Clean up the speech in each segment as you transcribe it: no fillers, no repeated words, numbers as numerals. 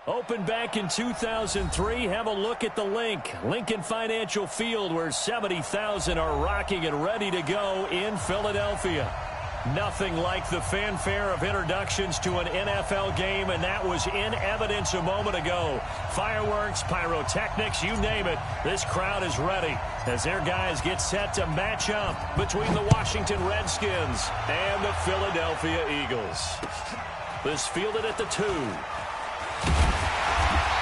Opened back in 2003, have a look at the Lincoln Financial Field, where 70,000 are rocking and ready to go in Philadelphia. Nothing like the fanfare of introductions to an NFL game, and that was in evidence a moment ago. Fireworks, pyrotechnics, you name it. This crowd is ready as their guys get set to match up between the Washington Redskins and the Philadelphia Eagles. This fielded at the 2.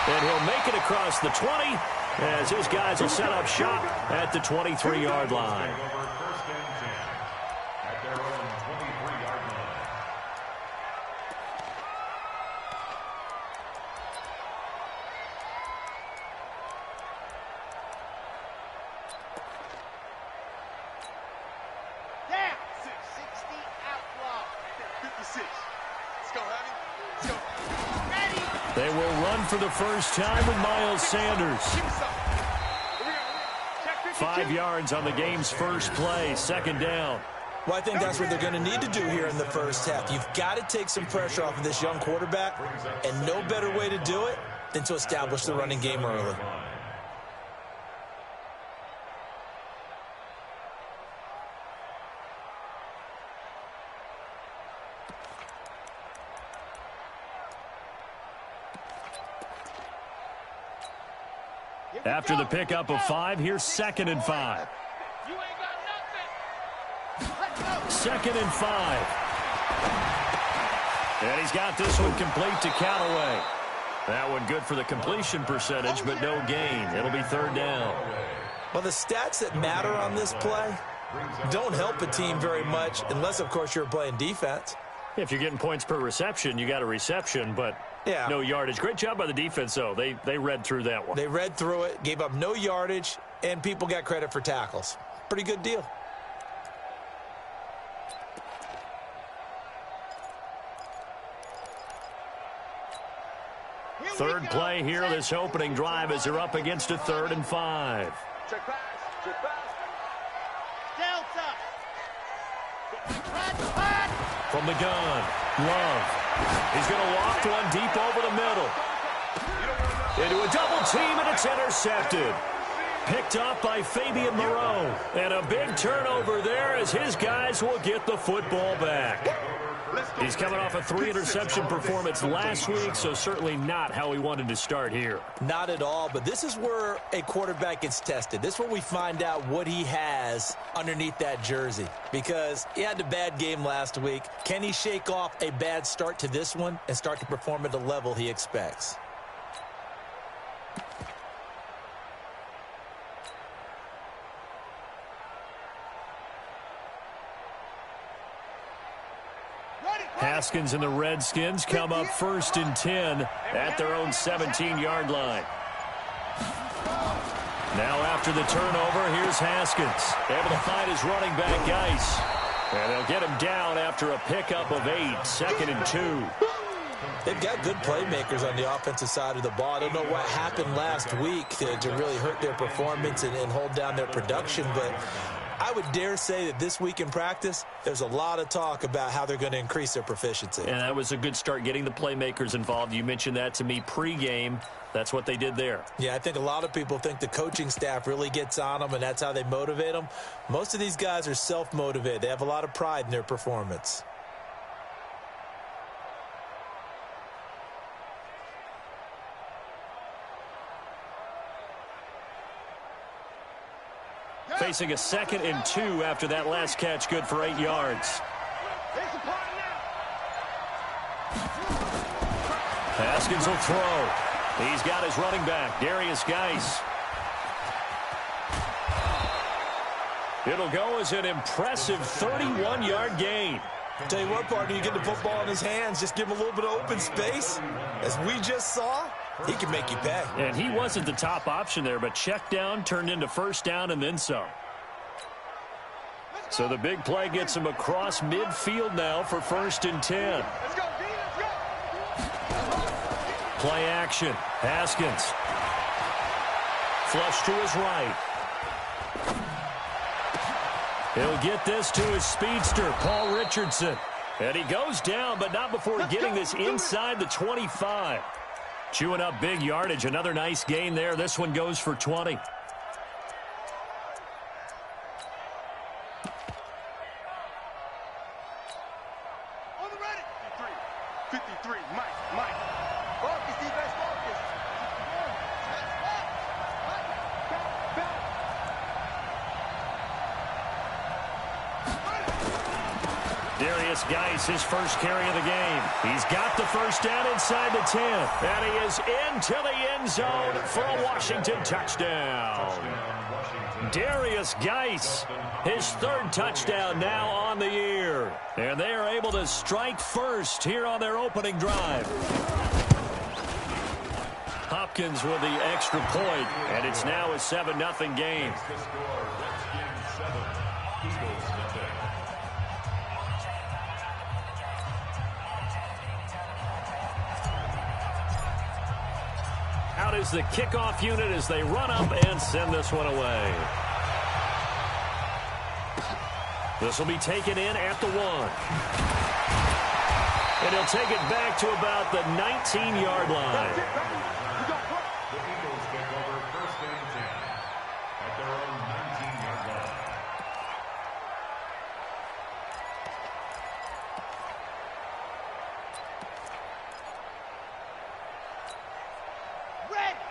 And he'll make it across the 20 as his guys will set up shop at the 23-yard line. They will run for the first time with Miles Sanders. 5 yards on the game's first play, second down. Well, I think that's what they're going to need to do here in the first half. You've got to take some pressure off of this young quarterback, and no better way to do it than to establish the running game early. After the pickup of 5, here's 2nd and 5. 2nd and 5. And he's got this one complete to Callaway. That one good for the completion percentage, but no gain. It'll be 3rd down. Well, the stats that matter on this play don't help a team very much unless, of course, you're playing defense. If you're getting points per reception, you got a reception, but no yardage. Great job by the defense, though. They read through that one. They read through it, gave up no yardage, and people got credit for tackles. Pretty good deal. Third play here, this opening drive, as they're up against a 3rd and 5. Check pass. Check pass. Delta. From the gun, Love. He's going to loft one deep over the middle. Into a double team, and it's intercepted. Picked up by Fabian Moreau. And a big turnover there as his guys will get the football back. He's coming off a 3-interception performance last week, so certainly not how he wanted to start here. Not at all, but this is where a quarterback gets tested. This is where we find out what he has underneath that jersey, because he had a bad game last week. Can he shake off a bad start to this one and start to perform at the level he expects? Haskins and the Redskins come up 1st and 10 at their own 17-yard line. Now after the turnover, here's Haskins. Able to find his running back, Geis. And they'll get him down after a pickup of 8, 2nd and 2. They've got good playmakers on the offensive side of the ball. I don't know what happened last week to really hurt their performance and hold down their production, but I would dare say that this week in practice, there's a lot of talk about how they're going to increase their proficiency. And that was a good start, getting the playmakers involved. You mentioned that to me pregame. That's what they did there. Yeah, I think a lot of people think the coaching staff really gets on them, and that's how they motivate them. Most of these guys are self-motivated. They have a lot of pride in their performance. Facing a 2nd and 2 after that last catch, good for 8 yards. Haskins will throw. He's got his running back, Darius Geis. It'll go as an impressive 31-yard gain. Tell you what, partner, you get the football in his hands, just give him a little bit of open space. As we just saw, he can make you pay. And he wasn't the top option there, but check down turned into 1st down and then some. So the big play gets him across midfield now for 1st and 10. Let's go, D, let's go. Play action. Haskins. Flush to his right. He'll get this to his speedster, Paul Richardson. And he goes down, but not before getting this inside the 25. Chewing up big yardage. Another nice gain there. This one goes for 20. On the ready. 53, Mike. Focus, defense, focus. Darius Geis, his first carry of the game. He's got the first down inside the 10. And he is into the end zone for a Washington touchdown. Darius Geis, his third touchdown now on the year. And they are able to strike first here on their opening drive. Hopkins with the extra point, and it's now a 7-0 game. Out is the kickoff unit as they run up and send this one away. This will be taken in at the 1. And he'll take it back to about the 19-yard line. The Eagles take over first and 10 at their own 19-yard line.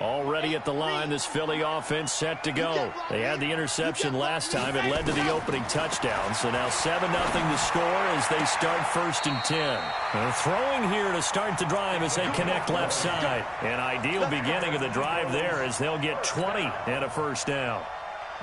Already at the line, this Philly offense set to go. They had the interception last time. It led to the opening touchdown. So now 7-0 to score as they start first and 10. They're throwing here to start the drive as they connect left side. An ideal beginning of the drive there as they'll get 20 and a first down.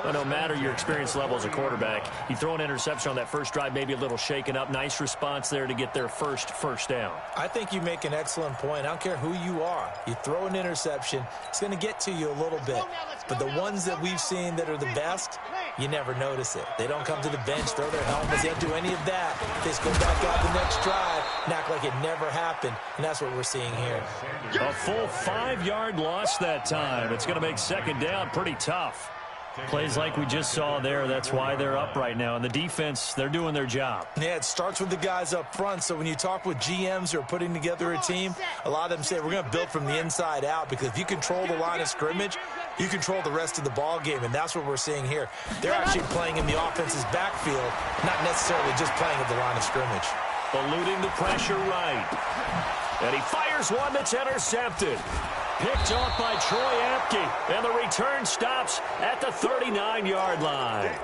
Well, no matter your experience level as a quarterback, you throw an interception on that first drive, maybe a little shaken up. Nice response there to get their first down. I think you make an excellent point. I don't care who you are. You throw an interception, it's going to get to you a little bit. But the ones that we've seen that are the best, you never notice it. They don't come to the bench, throw their helmets. They don't do any of that. They just go back out the next drive and act like it never happened. And that's what we're seeing here. A full 5-yard loss that time. It's going to make second down pretty tough. Plays like we just saw there, that's why they're up right now. And the defense, they're doing their job. Yeah, it starts with the guys up front. So when you talk with GMs who are putting together a team, a lot of them say we're going to build from the inside out, because if you control the line of scrimmage, you control the rest of the ball game, and that's what we're seeing here. They're actually playing in the offense's backfield, not necessarily just playing at the line of scrimmage. Eluding the pressure right. And he fires one that's intercepted. Picked off by Troy Apke, and the return stops at the 39-yard line.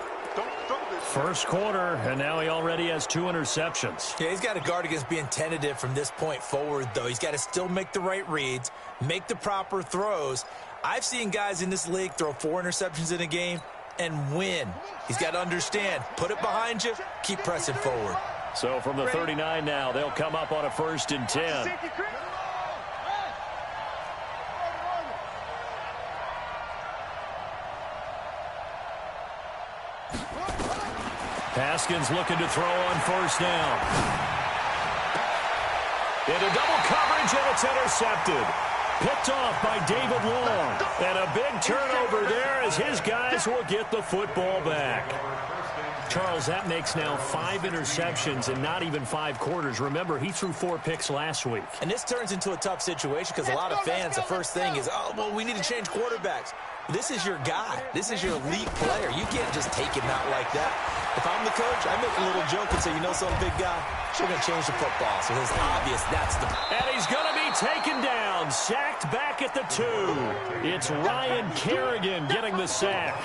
First quarter, and now he already has 2 interceptions. Yeah, he's got to guard against being tentative from this point forward, though. He's got to still make the right reads, make the proper throws. I've seen guys in this league throw 4 interceptions in a game and win. He's got to understand, put it behind you, keep pressing forward. So from the 39 now, they'll come up on a first and 10. Haskins looking to throw on first down. Into double coverage, and it's intercepted. Picked off by David Long. And a big turnover there as his guys will get the football back. Charles, that makes now 5 interceptions in not even 5 quarters. Remember, he threw 4 picks last week. And this turns into a tough situation because a lot of fans, the first thing is, oh, well, we need to change quarterbacks. This is your guy. This is your elite player. You can't just take him out like that. If I'm the coach, I make a little joke and say, you know something, big guy? We're going to change the football. So it's obvious that's the... And he's going to be taken down, sacked back at the 2. It's Ryan Kerrigan getting the sack.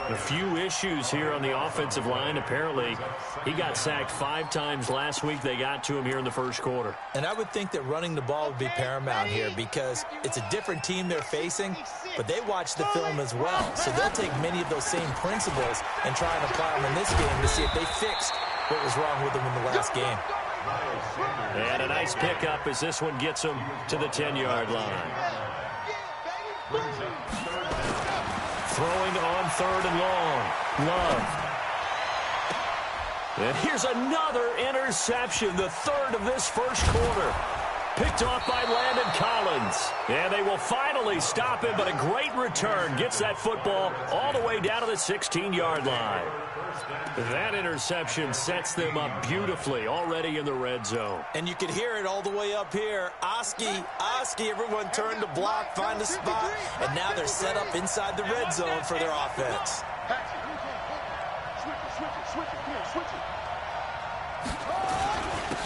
A few issues here on the offensive line. Apparently, he got sacked 5 times last week. They got to him here in the first quarter. And I would think that running the ball would be paramount here because it's a different team they're facing, but they watch the film as well. So they'll take many of those same principles and try and apply them in this game to see if they fixed what was wrong with them in the last game. And a nice pickup as this one gets him to the 10-yard line. Throwing on 3rd and long. Love. And here's another interception, the 3rd of this first quarter. Picked off by Landon Collins. And they will finally stop him, but a great return gets that football all the way down to the 16-yard line. That interception sets them up beautifully already in the red zone. And you can hear it all the way up here. Oski, everyone turned to block, find a spot, and now they're set up inside the red zone for their offense.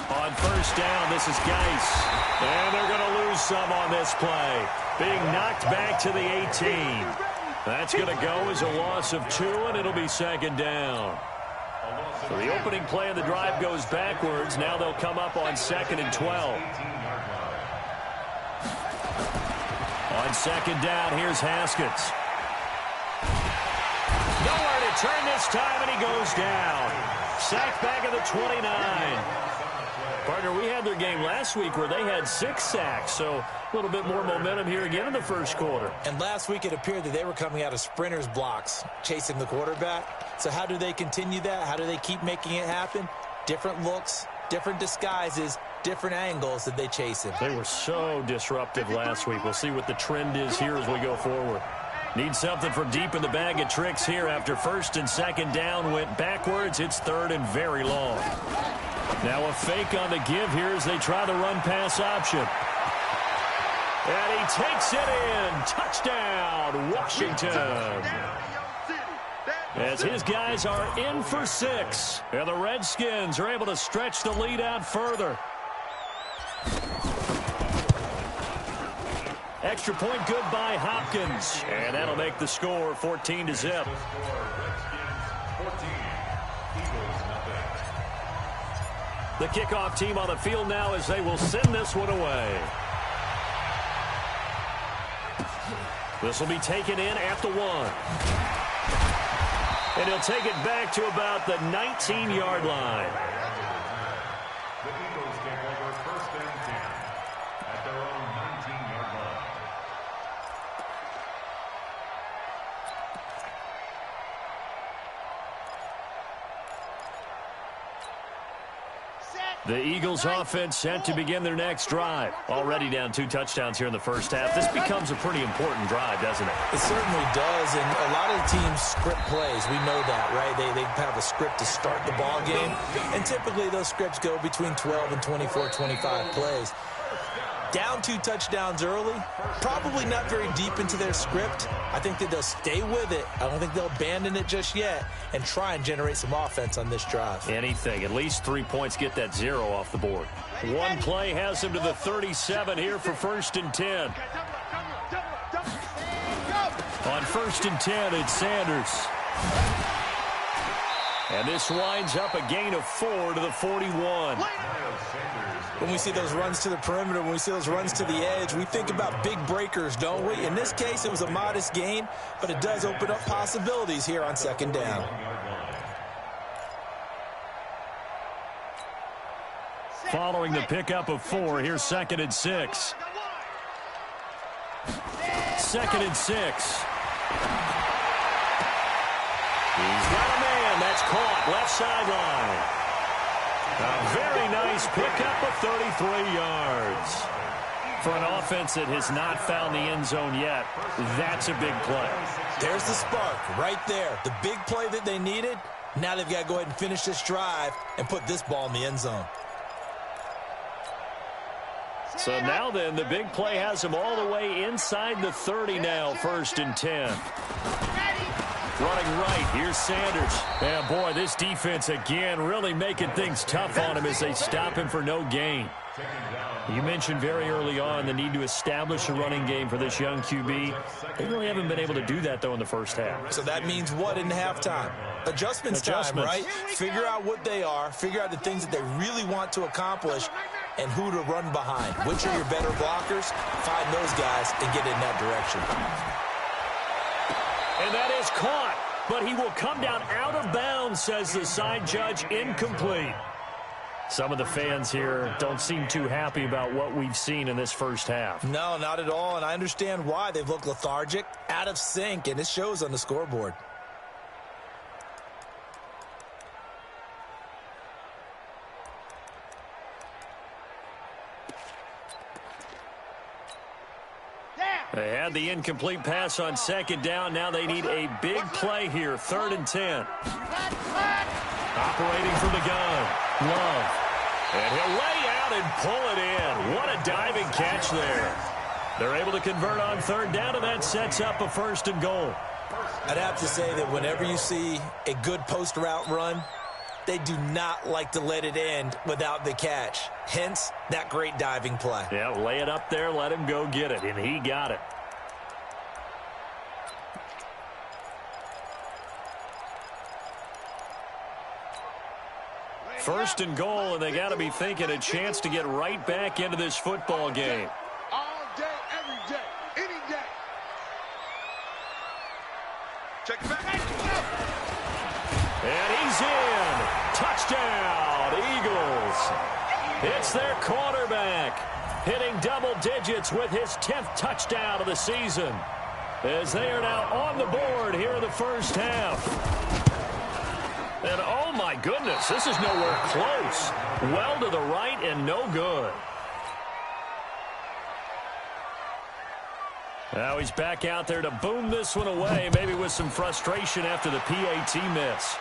On first down, this is Geis. And they're going to lose some on this play. Being knocked back to the 18. That's going to go as a loss of 2, and it'll be second down. So the opening play of the drive goes backwards. Now they'll come up on 2nd and 12. On second down, here's Haskins. Nowhere to turn this time, and he goes down. Sacked back at the 29. Partner, we had their game last week where they had 6 sacks, so a little bit more momentum here again in the first quarter. And last week it appeared that they were coming out of sprinters blocks, chasing the quarterback. So how do they continue that? How do they keep making it happen? Different looks, different disguises, different angles that they chase him. They were so disruptive last week. We'll see what the trend is here as we go forward. Need something from deep in the bag of tricks here after first and second down went backwards. It's 3rd and very long. Now a fake on the give here as they try the run-pass option. And he takes it in. Touchdown, Washington. As his guys are in for 6. And the Redskins are able to stretch the lead out further. Extra point good by Hopkins. And that'll make the score 14-0. The kickoff team on the field now as they will send this one away. This will be taken in at the 1. And he'll take it back to about the 19-yard line. The Eagles take over 1st and 10 at their own 19-yard line. The Eagles offense set to begin their next drive. Already down 2 touchdowns here in the first half. This becomes a pretty important drive, doesn't it? It certainly does, and a lot of teams script plays. We know that, right? They have a script to start the ball game, and typically those scripts go between 12 and 24, 25 plays. Down 2 touchdowns early, probably not very deep into their script. I think that they'll stay with it. I don't think they'll abandon it just yet and try and generate some offense on this drive. Anything. At least 3 points get that 0 off the board. One play has them to the 37 here for 1st and 10. On 1st and 10, it's Sanders. And this winds up a gain of 4 to the 41. When we see those runs to the perimeter, when we see those runs to the edge, we think about big breakers, don't we? In this case, it was a modest gain, but it does open up possibilities here on 2nd down. Following the pickup of 4, here's 2nd and 6. 2nd and 6. He's got a man. That's caught. Left sideline. A very nice pickup of 33 yards. For an offense that has not found the end zone yet, that's a big play. There's the spark right there. The big play that they needed. Now they've got to go ahead and finish this drive and put this ball in the end zone. So now then, the big play has them all the way inside the 30 now, 1st and 10. Running right, here's Sanders. And boy, this defense again really making things tough on him as they stop him for no gain. You mentioned very early on the need to establish a running game for this young QB. They really haven't been able to do that, though, in the first half. So that means what in halftime? Adjustments time, right? Figure out what they are, figure out the things that they really want to accomplish, and who to run behind. Which are your better blockers? Find those guys and get in that direction. And that is caught, but he will come down out of bounds, says the side judge, incomplete. Some of the fans here don't seem too happy about what we've seen in this first half. No, not at all, and I understand why. They've looked lethargic, out of sync, and it shows on the scoreboard. They had the incomplete pass on second down. Now they need a big play here, 3rd and 10. Operating from the gun, Love. And he'll lay out and pull it in. What a diving catch there. They're able to convert on 3rd down, and that sets up a 1st and goal. I'd have to say that whenever you see a good post route run, they do not like to let it end without the catch. Hence, that great diving play. Yeah, lay it up there, let him go get it, and he got it. First and goal, and they got to be thinking a chance to get right back into this football game. All day, every day, any day. Check it back. And he's in. Touchdown, Eagles. It's their quarterback, hitting double digits with his 10th touchdown of the season, as they are now on the board here in the first half. And oh my goodness, this is nowhere close. Well to the right and no good. Now he's back out there to boom this one away, maybe with some frustration after the PAT miss.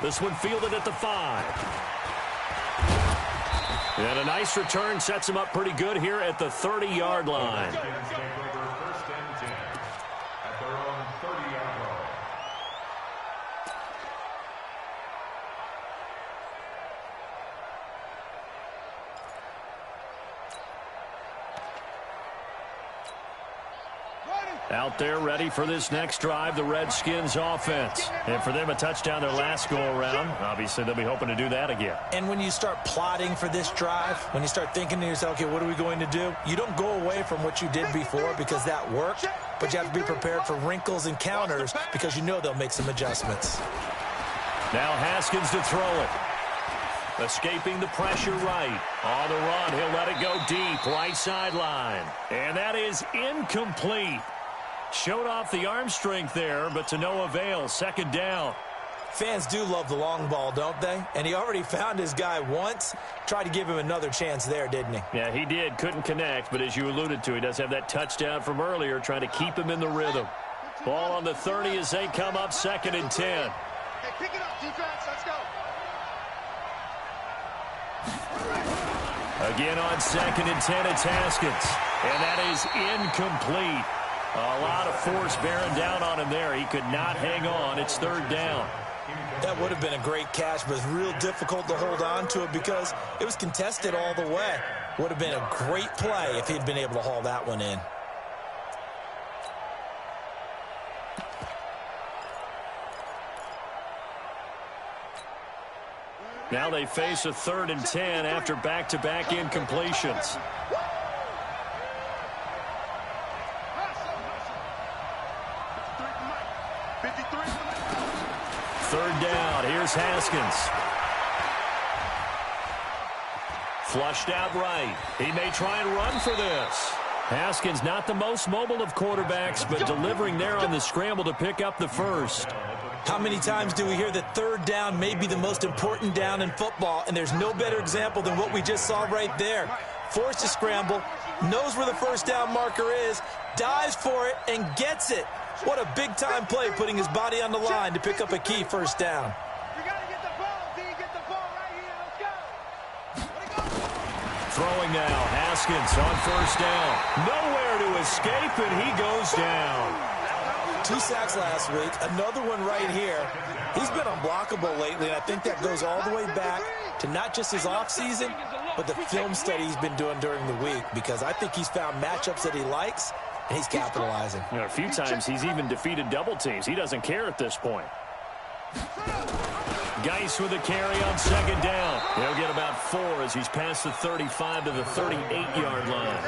This one fielded at the 5. And a nice return sets him up pretty good here at the 30-yard line. Out there ready for this next drive, the Redskins offense. And for them, a touchdown their last go-around. Obviously, they'll be hoping to do that again. And when you start plotting for this drive, when you start thinking to yourself, okay, what are we going to do? You don't go away from what you did before because that worked, but you have to be prepared for wrinkles and counters because you know they'll make some adjustments. Now Haskins to throw it. Escaping the pressure right. On the run, he'll let it go deep, right sideline. And that is incomplete. Showed off the arm strength there, but to no avail. 2nd down. Fans do love the long ball, don't they? And he already found his guy once. Tried to give him another chance there, didn't he? Yeah, he did. Couldn't connect, but as you alluded to, he does have that touchdown from earlier, trying to keep him in the rhythm. Ball on the 30 as they come up 2nd and 10. Hey, pick it up, defense. Let's go. Again on 2nd and 10, it's Haskins. And that is incomplete. A lot of force bearing down on him there. He could not hang on. It's 3rd down. That would have been a great catch, but it's real difficult to hold on to it because it was contested all the way. Would have been a great play if he'd been able to haul that one in. Now they face a 3rd and 10 after back-to-back incompletions. Third down. Here's Haskins. Flushed out right. He may try and run for this. Haskins not the most mobile of quarterbacks, but delivering there on the scramble to pick up the first. How many times do we hear that 3rd down may be the most important down in football, and there's no better example than what we just saw right there. Forced to scramble, knows where the 1st down marker is, dives for it, and gets it. What a big-time play, putting his body on the line to pick up a key 1st down. You got to get the ball, D. Get the ball right here. Let's go. Throwing now, Haskins on 1st down. Nowhere to escape, and he goes down. 2 sacks last week, another one right here. He's been unblockable lately, and I think that goes all the way back to not just his offseason, but the film study he's been doing during the week, because I think he's found matchups that he likes, and he's capitalizing. You know, a few times he's even defeated double teams. He doesn't care at this point. Geis with a carry on 2nd down. He'll get about 4 as he's past the 35 to the 38-yard line.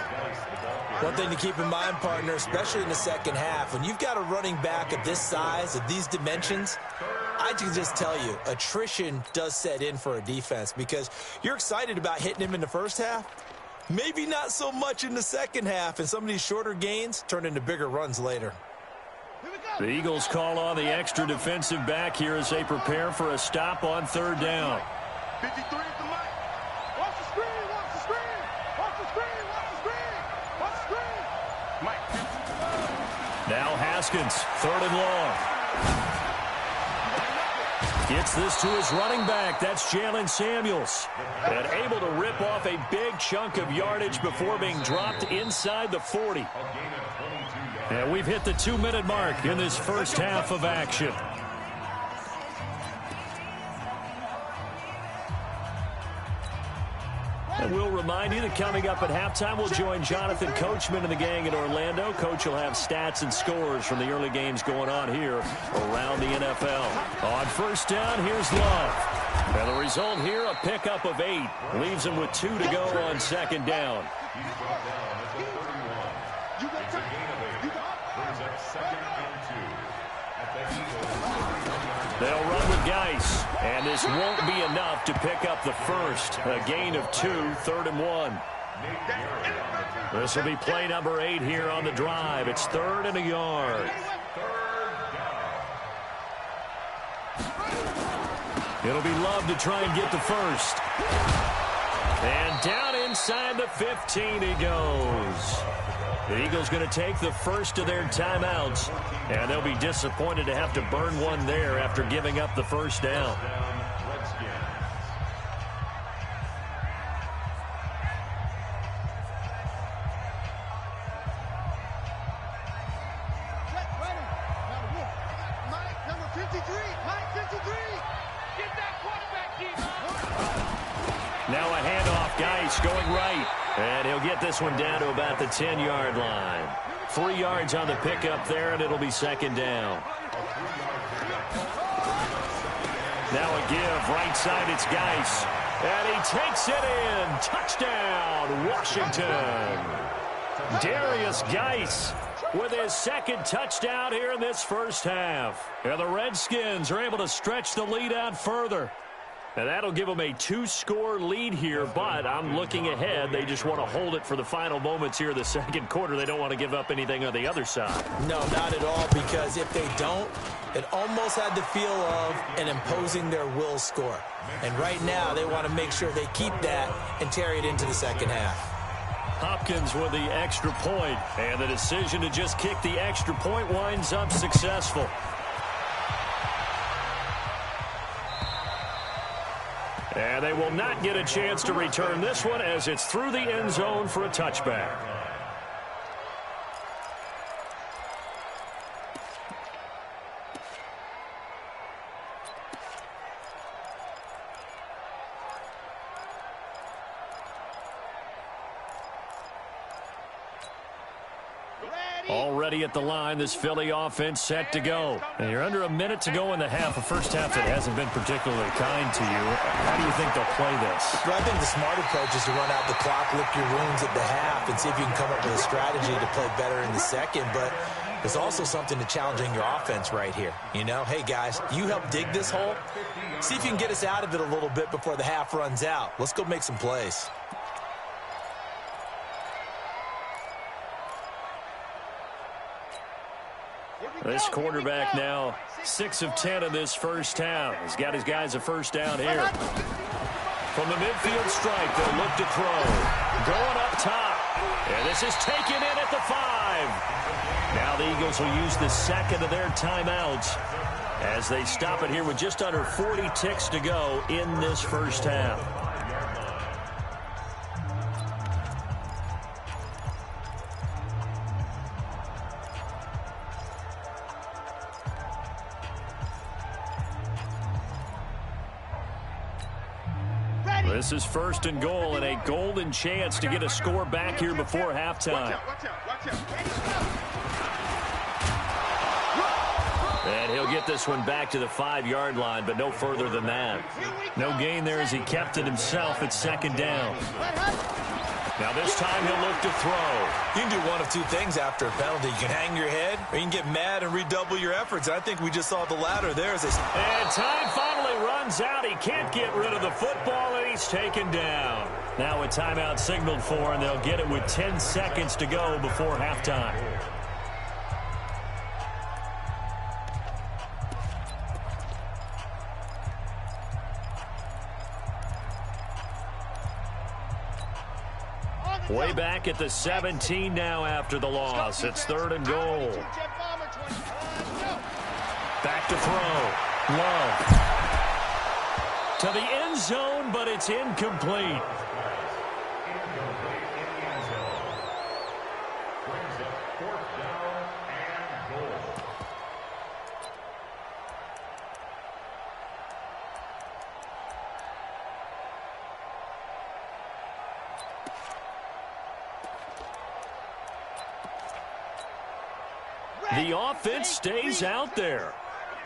One thing to keep in mind, partner, especially in the second half, when you've got a running back of this size, of these dimensions, I can just tell you, attrition does set in for a defense because you're excited about hitting him in the first half. Maybe not so much in the second half, and some of these shorter gains turn into bigger runs later. The Eagles call on the extra defensive back here as they prepare for a stop on 3rd down. 53 at the mic. Watch the screen, watch the screen. Watch the screen, watch the screen. Watch the screen. Haskins, 3rd and long. Gets this to his running back. That's Jalen Samuels. And able to rip off a big chunk of yardage before being dropped inside the 40. And we've hit the 2-minute mark in this first half of action. And we'll remind you that coming up at halftime, we'll join Jonathan Coachman and the gang in Orlando. Coach will have stats and scores from the early games going on here around the NFL. On first down, here's Love. And the result here, a pickup of 8. Leaves him with 2 to go on 2nd down. They'll run with Geis, and this won't be enough to pick up the first. A gain of 2, 3rd and 1. This will be play number 8 here on the drive. It's 3rd and a yard. It'll be Love to try and get the first. And down inside the 15 he goes. The Eagles going to take the first of their timeouts, and they'll be disappointed to have to burn one there after giving up the first down. Now a handoff, Geis going right. And he'll get this one down to about the 10-yard line. 3 yards on the pickup there, and it'll be 2nd down. Now a give, right side, it's Geis. And he takes it in. Touchdown, Washington. Darius Geis with his 2nd touchdown here in this first half. And the Redskins are able to stretch the lead out further. And that'll give them a 2-score lead here, but I'm looking ahead. They just want to hold it for the final moments here of the 2nd quarter. They don't want to give up anything on the other side. No, not at all, because if they don't, it almost had the feel of an imposing their will score. And right now, they want to make sure they keep that and carry it into the 2nd half. Hopkins with the extra point, and the decision to just kick the extra point winds up successful. And they will not get a chance to return this one as it's through the end zone for a touchback. Already at the line, this Philly offense set to go. And you're under a minute to go in the half, a first half that hasn't been particularly kind to you. How do you think they'll play this? Well, I think the smart approach is to run out the clock, lick your wounds at the half, and see if you can come up with a strategy to play better in the 2nd. But there's also something to challenging your offense right here. You know, hey, guys, you help dig this hole. See if you can get us out of it a little bit before the half runs out. Let's go make some plays. This quarterback now 6 of 10 in this first half. He's got his guys a first down here. From the midfield stripe, they'll look to throw. Going up top. And this is taken in at the 5. Now the Eagles will use the 2nd of their timeouts as they stop it here with just under 40 ticks to go in this first half. This is 1st and goal and a golden chance to get a score back here before halftime. And he'll get this one back to the 5-yard line, but no further than that. No gain there as he kept it himself at 2nd down. Now this time he'll look to throw. You can do one of two things after a penalty. You can hang your head, or you can get mad and redouble your efforts. I think we just saw the latter there. And time finally runs out. He can't get rid of the football, and he's taken down. Now a timeout signaled for, and they'll get it with 10 seconds to go before halftime. Way back at the 17 now after the loss. It's 3rd and goal. Back to throw. Love. To the end zone, but it's incomplete. The offense stays out there.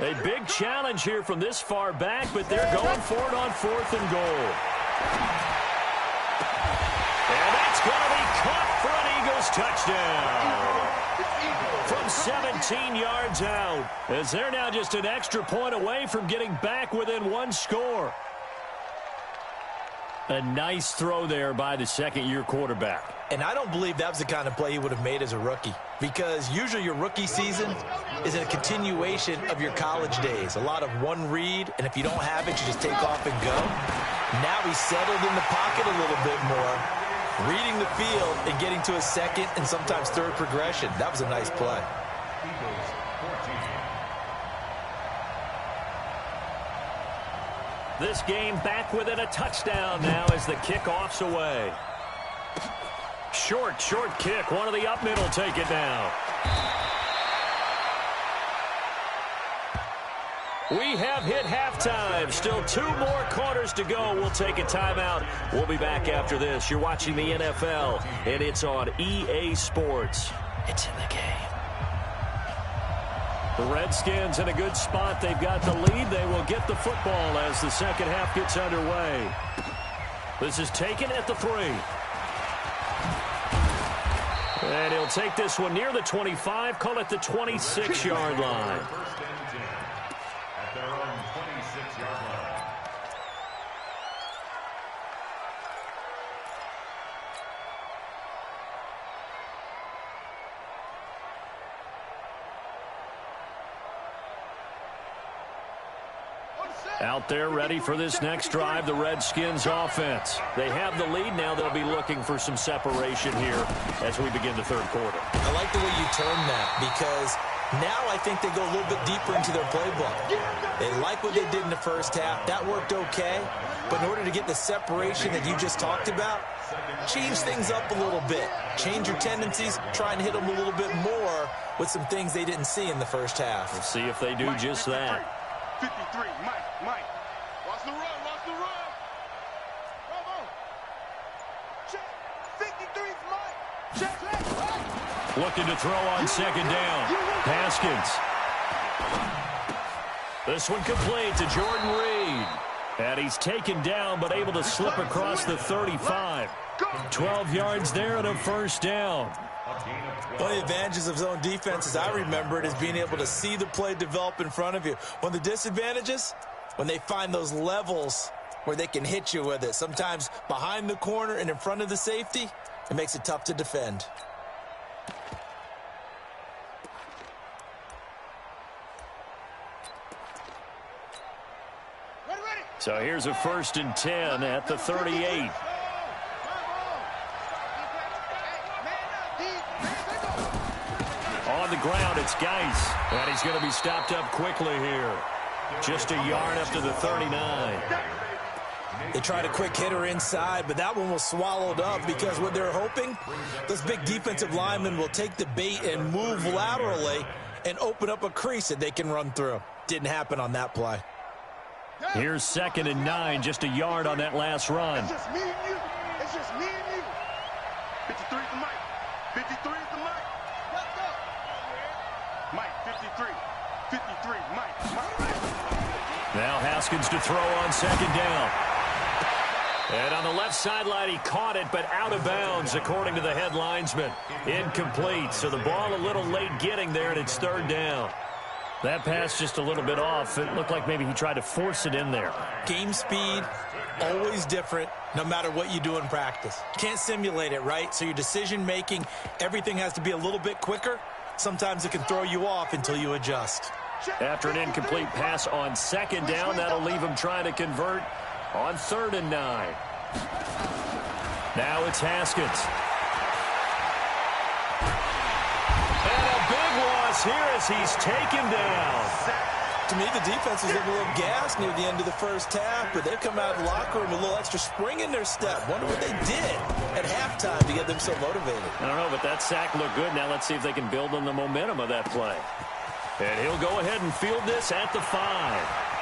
A big challenge here from this far back, but they're going for it on 4th and goal. And that's going to be caught for an Eagles touchdown. From 17 yards out, as they're now just an extra point away from getting back within one score. A nice throw there by the second-year quarterback. And I don't believe that was the kind of play he would have made as a rookie, because usually your rookie season is a continuation of your college days. A lot of one read, and if you don't have it, you just take off and go. Now he's settled in the pocket a little bit more, reading the field and getting to a second and sometimes third progression. That was a nice play. This game back within a touchdown now as the kickoff's away. Short kick. One of the up middle take it now. We have hit halftime. Still 2 more quarters to go. We'll take a timeout. We'll be back after this. You're watching the NFL, and it's on EA Sports. It's in the game. The Redskins in a good spot. They've got the lead. They will get the football as the second half gets underway. This is taken at the 3. And he'll take this one near the 25, call it the 26-yard line. First and 10 at their own 26-yard line. Out there ready for this next drive, the Redskins offense. They have the lead. Now they'll be looking for some separation here as we begin the third quarter. I like the way you term that, because now I think they go a little bit deeper into their playbook. They like what they did in the first half. That worked okay. But in order to get the separation that you just talked about, change things up a little bit. Change your tendencies. Try and hit them a little bit more with some things they didn't see in the first half. We'll see if they do just that. 53, Mike. Watch the run. Come on. Check. 53's Mike. Check. Looking to throw on second down. Haskins. This one complete to Jordan Reed. And he's taken down, but able to slip across the 35. 12 yards there and a first down. One of the advantages of zone defense, as I remember it, is being able to see the play develop in front of you. One of the disadvantages, when they find those levels where they can hit you with it, sometimes behind the corner and in front of the safety, it makes it tough to defend. So here's a 1st and 10 at the 38. On the ground, it's Geis. And he's going to be stopped up quickly here. Just a yard up to the 39. They tried a quick hitter inside, but that one was swallowed up because what they're hoping, those big defensive linemen will take the bait and move laterally and open up a crease that they can run through. Didn't happen on that play. Here's 2nd and 9, just a yard on that last run. It's just me and you. 53's the Mike. 53's the Mike. Let's go. Mike, 53. 53, Mike. Now Haskins to throw on second down. And on the left sideline, he caught it, but out of bounds, according to the head linesman. Incomplete, so the ball a little late getting there, and it's 3rd down. That pass just a little bit off. It looked like maybe he tried to force it in there. Game speed, always different, no matter what you do in practice. Can't simulate it, right? So your decision-making, everything has to be a little bit quicker. Sometimes it can throw you off until you adjust. After an incomplete pass on second down, that'll leave him trying to convert on 3rd and 9. Now it's Haskins. And a big loss here as he's taken down. to me the defense was a little gassed near the end of the first half, but they've come out of the locker room with a little extra spring in their step. Wonder what they did at halftime to get them so motivated. I don't know, but that sack looked good. Now let's see if they can build on the momentum of that play. And he'll go ahead and field this at the 5.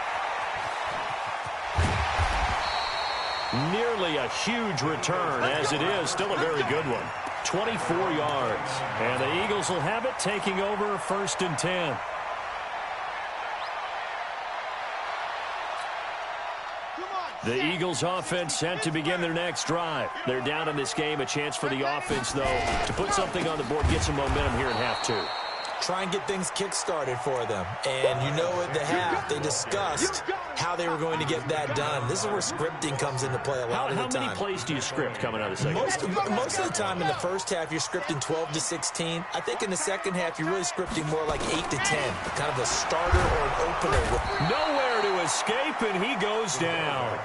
Nearly a huge return, as it is. Still a very good one. 24 yards. And the Eagles will have it, taking over 1st and 10. The Eagles offense set to begin their next drive. They're down in this game. A chance for the offense, though, to put something on the board, get some momentum here in half 2. Try and get things kick-started for them. And you know at the half, they discussed how they were going to get that done. This is where scripting comes into play a lot of the time. How many plays do you script coming out of the second? Most of the time in the first half, you're scripting 12 to 16. I think in the second half, you're really scripting more like 8 to 10. Kind of a starter or an opener. Nowhere to escape, and he goes down.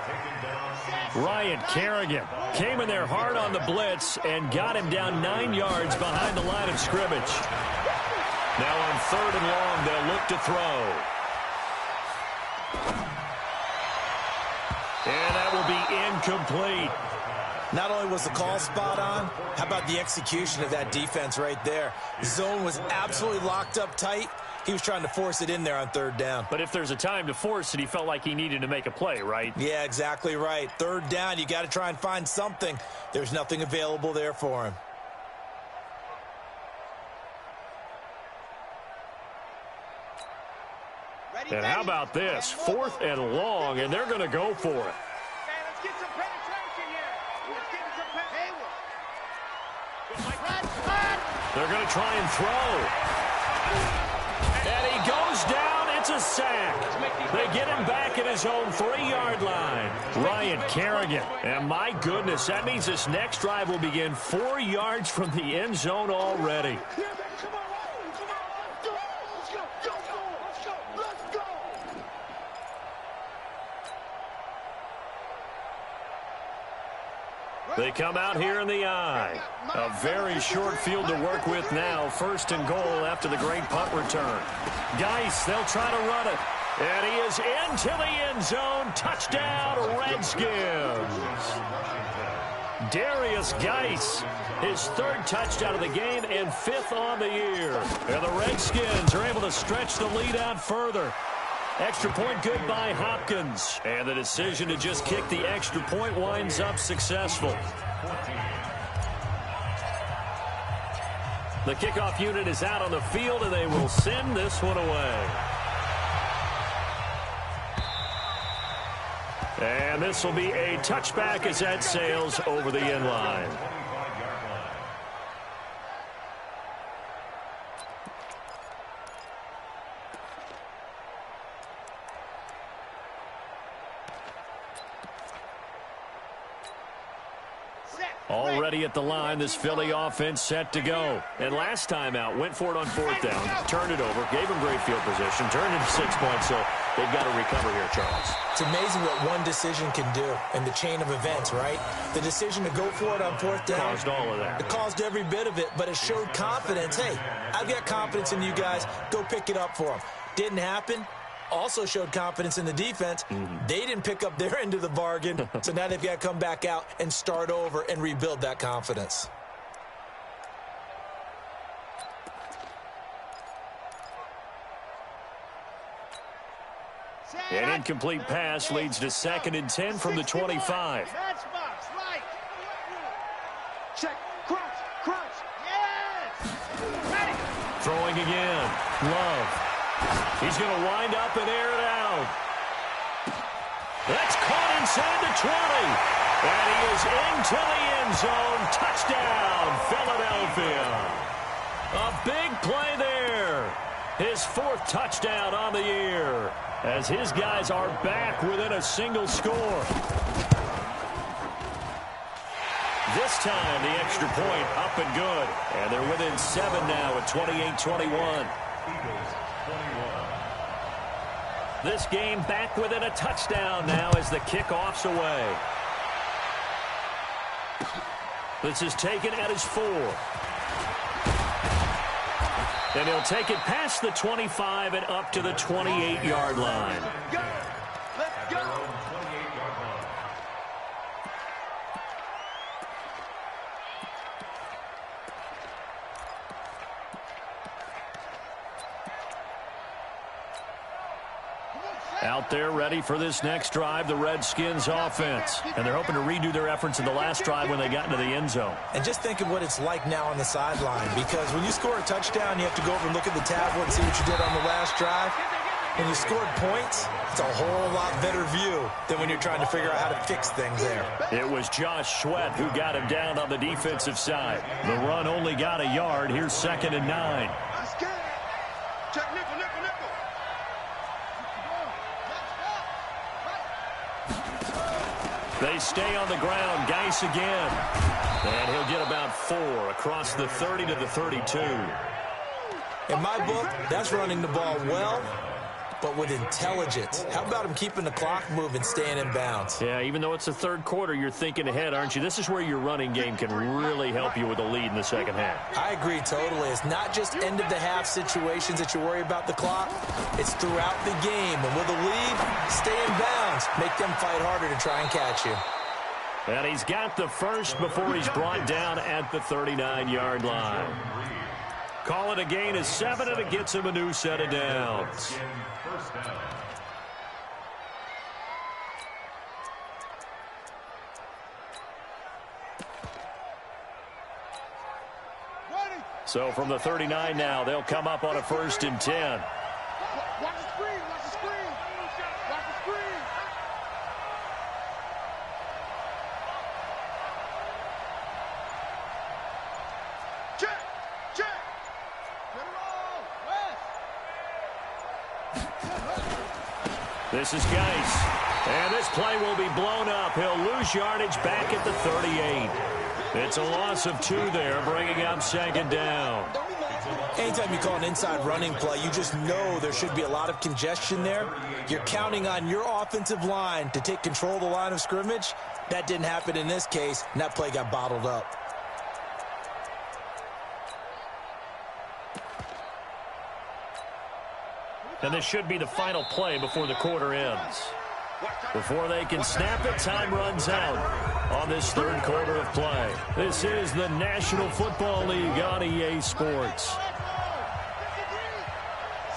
Ryan Kerrigan came in there hard on the blitz and got him down 9 yards behind the line of scrimmage. Now on 3rd and long, they'll look to throw. And that will be incomplete. Not only was the call spot on, how about the execution of that defense right there? The zone was absolutely locked up tight. He was trying to force it in there on 3rd down. But if there's a time to force it, he felt like he needed to make a play, right? Yeah, exactly right. 3rd down, you got to try and find something. There's nothing available there for him. And how about this? 4th and long, and they're going to go for it. Let's get some penetration here. Let's get some penetration. They're going to try and throw. And he goes down. It's a sack. They get him back at his own 3-yard line. Ryan Kerrigan. And my goodness, that means this next drive will begin 4 yards from the end zone already. They come out here in the eye. A very short field to work with now. 1st and goal after the great punt return. Geis, they'll try to run it. And he is into the end zone. Touchdown, Redskins. Darius Geis, his 3rd touchdown of the game and 5th on the year. And the Redskins are able to stretch the lead out further. Extra point good by Hopkins. And the decision to just kick the extra point winds up successful. The kickoff unit is out on the field, and they will send this one away. And this will be a touchback as that sails over the end line. Already at the line, this Philly offense set to go. And last time out, went for it on 4th down, turned it over, gave him great field position, turned it to 6 points, so they've got to recover here, Charles. It's amazing what one decision can do in the chain of events, right? The decision to go for it on 4th down. Caused all of that. It caused every bit of it, but it showed confidence. Hey, I've got confidence in you guys. Go pick it up for them. Didn't happen. Also showed confidence in the defense. They didn't pick up their end of the bargain, so now they've got to come back out and start over and rebuild that confidence. An incomplete pass leads to 2nd and 10 from the 25. Check, crunch, yes! Ready! Throwing again. Love. He's going to wind up and air it out. That's caught inside the 20. And he is into the end zone. Touchdown, Philadelphia. A big play there. His 4th touchdown on the year, as his guys are back within a single score. This time, the extra point up and good. And they're within 7 now at 28-21. This game back within a touchdown now as the kickoff's away. This is taken at his 4. And he'll take it past the 25 and up to the 28-yard line. Go. Let's go. Out there ready for this next drive, the Redskins offense. And they're hoping to redo their efforts in the last drive when they got into the end zone. And just think of what it's like now on the sideline, because when you score a touchdown, you have to go over and look at the tablet and see what you did on the last drive. When you scored points, it's a whole lot better view than when you're trying to figure out how to fix things there. It was Josh Sweat who got him down on the defensive side. The run only got a yard. Here's 2nd and 9. Check nickel, nickel, nickel. They stay on the ground. Geis again. And he'll get about 4 across the 30 to the 32. In my book, that's running the ball well, but with intelligence. How about him keeping the clock moving, staying in bounds? Yeah, even though it's the third quarter, you're thinking ahead, aren't you? This is where your running game can really help you with a lead in the second half. I agree totally. It's not just end-of-the-half situations that you worry about the clock. It's throughout the game. And with a lead, stay in bounds. Make them fight harder to try and catch you. And he's got the first before he's brought down at the 39-yard line. Call it a gain of 7, and it gets him a new set of downs. So from the 39 now, they'll come up on a 1st and 10. Watch the screen, watch the screen. Watch the screen. Check, check. This is Geis. And this play will be blown up. He'll lose yardage back at the 38. It's a loss of 2 there, bringing up 2nd down. Anytime you call an inside running play, you just know there should be a lot of congestion there. You're counting on your offensive line to take control of the line of scrimmage. That didn't happen in this case, and that play got bottled up. And this should be the final play before the quarter ends. Before they can snap it, time runs out on this third quarter of play. This is the National Football League on EA Sports.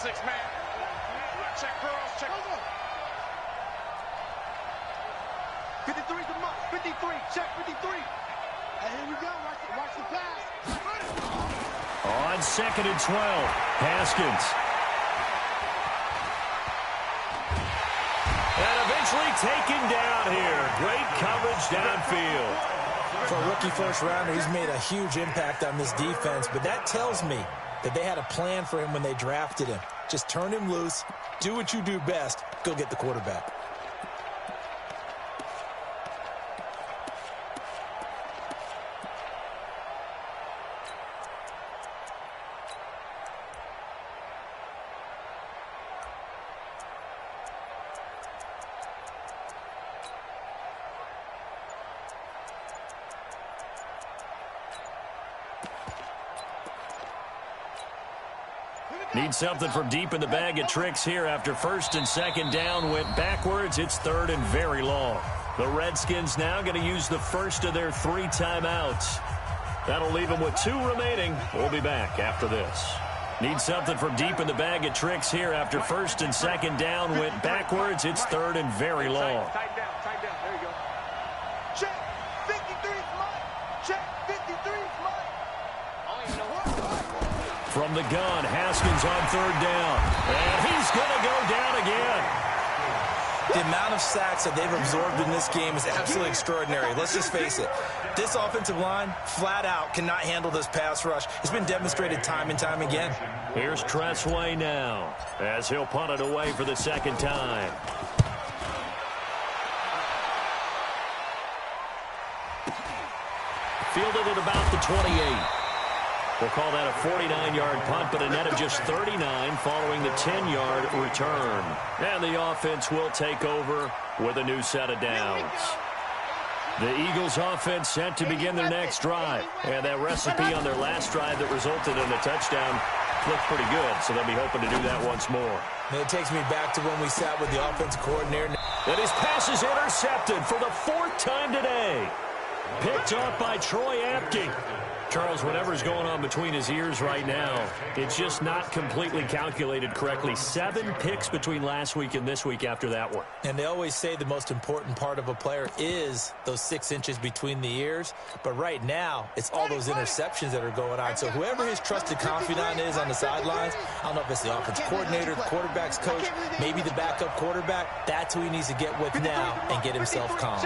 6-man. Check girls, check. 53's the mark. 53, check 53. And here we go. Watch the pass. On 2nd and 12, Haskins. And eventually taken down here. Great coverage downfield. For a rookie first rounder, he's made a huge impact on this defense, but that tells me that they had a plan for him when they drafted him. Just turn him loose, do what you do best, go get the quarterback. Need something from deep in the bag of tricks here after 1st and 2nd down went backwards. It's 3rd and very long. The Redskins now going to use the first of their 3 timeouts. That'll leave them with 2 remaining. We'll be back after this. Need something from deep in the bag of tricks here after 1st and 2nd down went backwards. It's 3rd and very long. Tight down, tight down. There you go. Check 53's mine. Check 53's mine. I don't even know what. From the gun, Haskins on 3rd down. And he's going to go down again. The amount of sacks that they've absorbed in this game is absolutely extraordinary. Let's just face it. This offensive line, flat out, cannot handle this pass rush. It's been demonstrated time and time again. Here's Tressway now, as he'll punt it away for the 2nd time. Fielded at about the 28. We'll call that a 49-yard punt, but a net of just 39 following the 10-yard return. And the offense will take over with a new set of downs. The Eagles offense set to begin their next drive. And that recipe on their last drive that resulted in a touchdown looked pretty good, so they'll be hoping to do that once more. And it takes me back to when we sat with the offensive coordinator. And his pass is intercepted for the 4th time today. Picked off by Troy Apke. Charles, whatever's going on between his ears right now, it's just not completely calculated correctly. 7 picks between last week and this week after that one. And they always say the most important part of a player is those 6 inches between the ears. But right now, it's all those interceptions that are going on. So whoever his trusted confidant is on the sidelines, I don't know if it's the offensive coordinator, the quarterback's coach, maybe the backup quarterback, that's who he needs to get with now and get himself calm.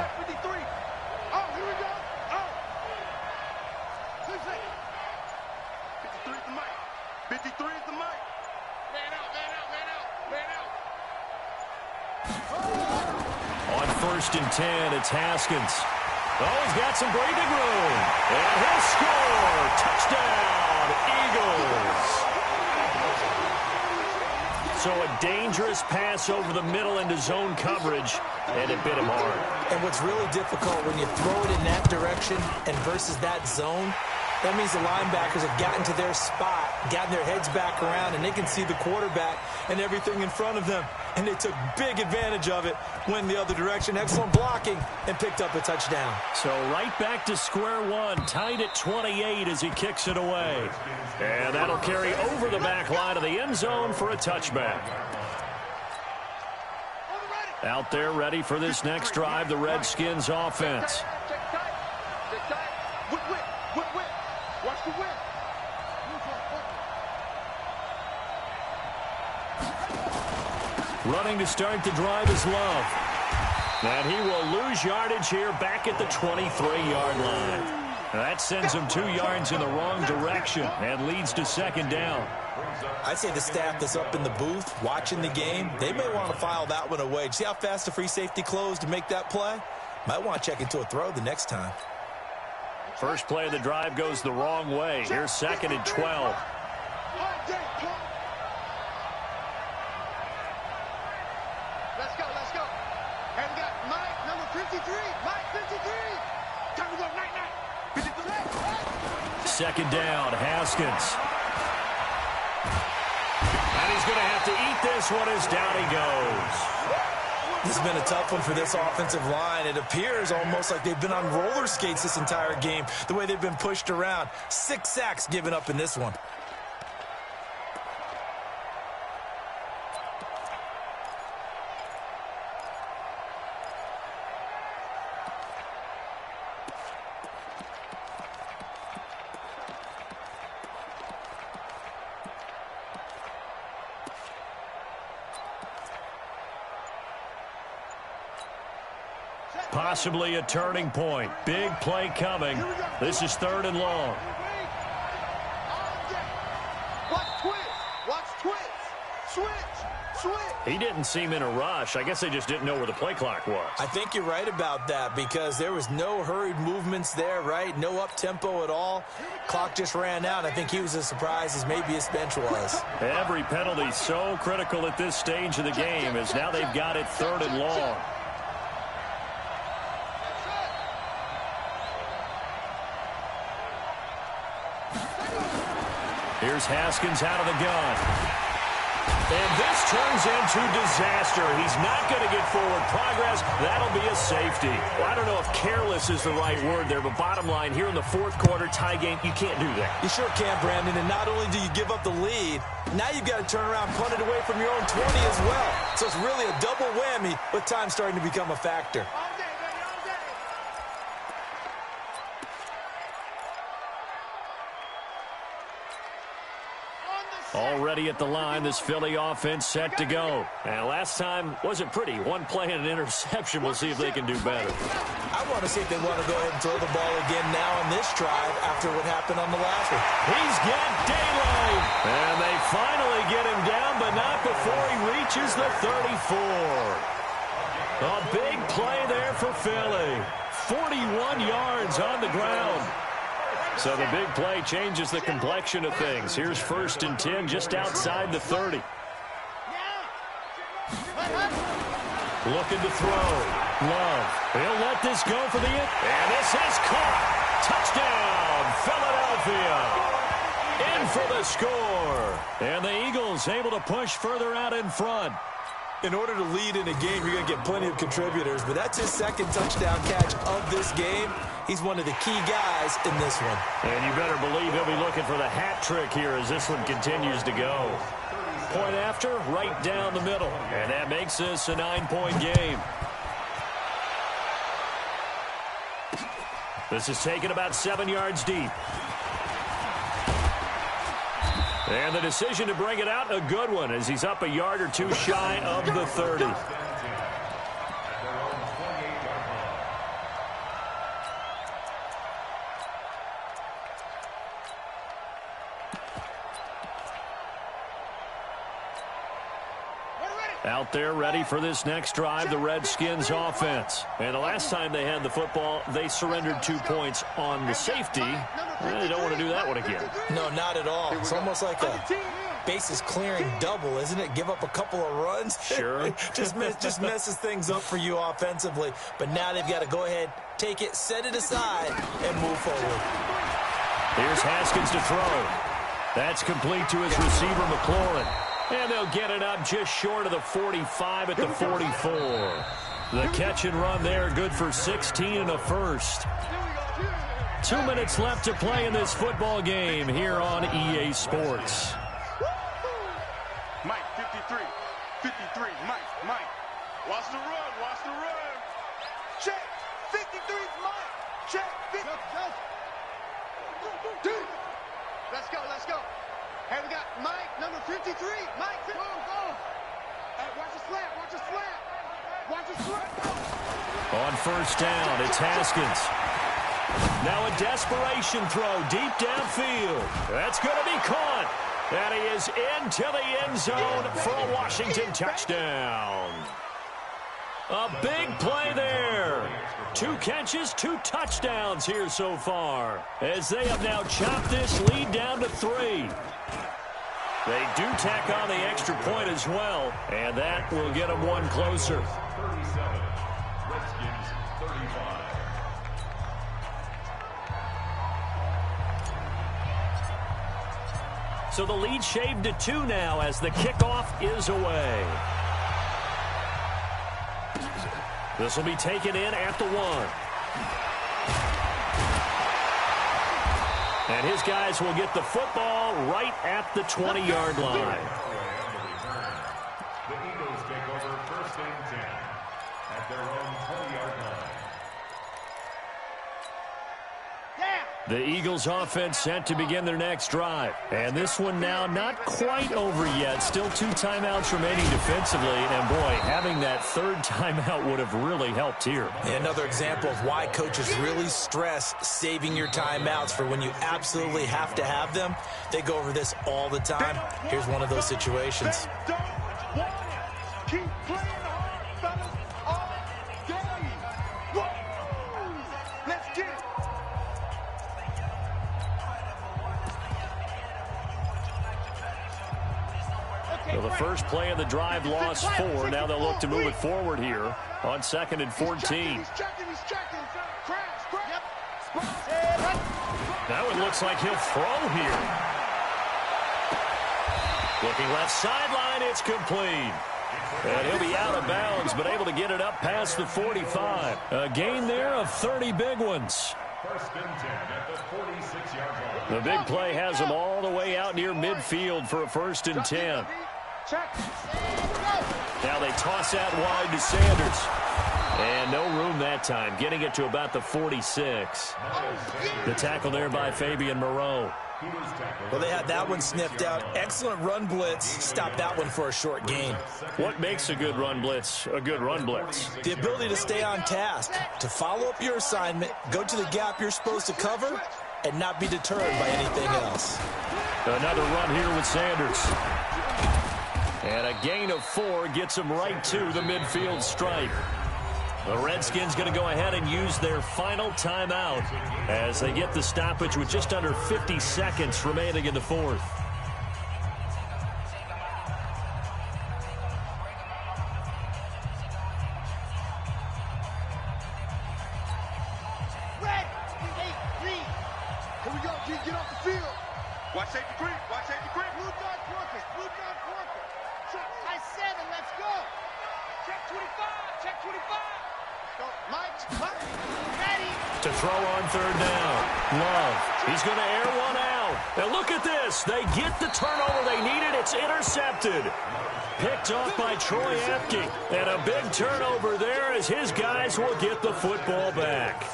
On 1st and 10, it's Haskins. Oh, he's got some breathing room. And he'll score. Touchdown, Eagles. So a dangerous pass over the middle into zone coverage, and it bit him hard. And what's really difficult when you throw it in that direction and versus that zone, that means the linebackers have gotten to their spot, gotten their heads back around, and they can see the quarterback and everything in front of them. And they took big advantage of it, went the other direction, excellent blocking, and picked up a touchdown. So right back to square one, tied at 28 as he kicks it away. And that'll carry over the back line of the end zone for a touchback. Out there ready for this next drive, the Redskins offense. Running to start the drive is Love. And he will lose yardage here back at the 23-yard line. That sends him 2 yards in the wrong direction and leads to 2nd down. I'd say the staff that's up in the booth watching the game, they may want to file that one away. See how fast the free safety closed to make that play? Might want to check into a throw the next time. First play of the drive goes the wrong way. Here's 2nd and 12. Let's go, let's go. And we got Mike, number 53. Mike, 53. Time to go, night, night. 53. 2nd down, Haskins. And he's going to have to eat this one as down he goes. This has been a tough one for this offensive line. It appears almost like they've been on roller skates this entire game, the way they've been pushed around. 6 sacks given up in this one. Possibly a turning point. Big play coming. This is 3rd and long. Watch twist. Watch twist. Switch. He didn't seem in a rush. I guess they just didn't know where the play clock was. I think you're right about that because there was no hurried movements there, right? No up-tempo at all. Clock just ran out. I think he was as surprised as maybe his bench was. Every penalty so critical at this stage of the game as now they've got it 3rd and long. Here's Haskins out of the gun. And this turns into disaster. He's not going to get forward progress. That'll be a safety. Well, I don't know if careless is the right word there, but bottom line, here in the 4th quarter, tie game, you can't do that. You sure can, Brandon. And not only do you give up the lead, now you've got to turn around and punt it away from your own 20 as well. So it's really a double whammy with time starting to become a factor. Already at the line, this Philly offense set to go. And last time wasn't pretty. One play and an interception. We'll see if they can do better. I want to see if they want to go ahead and throw the ball again now on this drive after what happened on the last one. He's got daylight. And they finally get him down, but not before he reaches the 34. A big play there for Philly. 41 yards on the ground. So the big play changes the complexion of things. Here's 1st and 10 just outside the 30. Looking to throw. Love. He'll let this go for the end. And this is caught. Touchdown, Philadelphia. In for the score. And the Eagles able to push further out in front. In order to lead in a game, you're going to get plenty of contributors, but that's his second touchdown catch of this game. He's one of the key guys in this one. And you better believe he'll be looking for the hat trick here as this one continues to go. Point after, right down the middle. And that makes this a 9-point game. This is taken about 7 yards deep. And the decision to bring it out, a good one, as he's up a yard or two shy of the 30. Out there ready for this next drive, the Redskins offense. And the last time they had the football, they surrendered 2 points on the safety. They don't want to do that one again. No, not at all. It's almost like a bases clearing double, isn't it? Give up a couple of runs. Sure. just messes things up for you offensively. But now they've got to go ahead, take it, set it aside, and move forward. Here's Haskins to throw. That's complete to his receiver, McLaurin. And they'll get it up just short of the 45 at the 44. The catch and run there, good for 16 and a first. 2 minutes left to play in this football game here on EA Sports. Mike, 53. 53, Mike. Watch the run. Check. 53's Mike. Check. 50. Let's go. Hey, we got Mike, number 53. Mike, go. Hey, watch the slap. On first down, it's Haskins. Now a desperation throw deep downfield. That's going to be caught. And he is into the end zone for a Washington touchdown. A big play there. 2 catches, 2 touchdowns here so far, as they have now chopped this lead down to 3. They do tack on the extra point as well, and that will get them one closer. 37, Redskins 35. So the lead shaved to 2 now as the kickoff is away. This will be taken in at the 1. And his guys will get the football right at the 20-yard line. The Eagles take over first and 10 at their own 20-yard line. The Eagles offense set to begin their next drive. And this one now not quite over yet. Still 2 timeouts remaining defensively. And, boy, having that 3rd timeout would have really helped here. Another example of why coaches really stress saving your timeouts for when you absolutely have to have them. They go over this all the time. Here's one of those situations. Don't want it. Keep playing hard, fellas, all day. Whoa. Let's get it. So the first play of the drive lost 4. Now they'll look to move it forward here on 2nd and 14. He's checking. Crash. Yep. That one looks like he'll throw here. Looking left sideline, it's complete. And he'll be out of bounds, but able to get it up past the 45. A gain there of 30 big ones. First and 10 at the 46-yard line. The big play has them all the way out near midfield for a 1st and 10. Now they toss that wide to Sanders. And no room that time, getting it to about the 46. The tackle there by Fabian Moreau. Well, they had that one sniffed out. Excellent run blitz. Stop that one for a short gain. What makes a good run blitz a good run blitz? The ability to stay on task, to follow up your assignment, go to the gap you're supposed to cover, and not be deterred by anything else. Another run here with Sanders. And a gain of 4 gets him right to the midfield stripe. The Redskins going to go ahead and use their final timeout as they get the stoppage with just under 50 seconds remaining in the 4th. Red, 8-3. Here we go, G. Get off the field. Watch safety green. Watch out your grip. Blue dot workers. Blue dot workers. I said it. Let's go. Check 25. Check 25. Go. Mike. Ready. To throw on third down. Love. He's going to air one out. And look at this. They get the turnover they needed. It's intercepted. Picked off by Troy Apke. And a big turnover there as his guys will get the football back.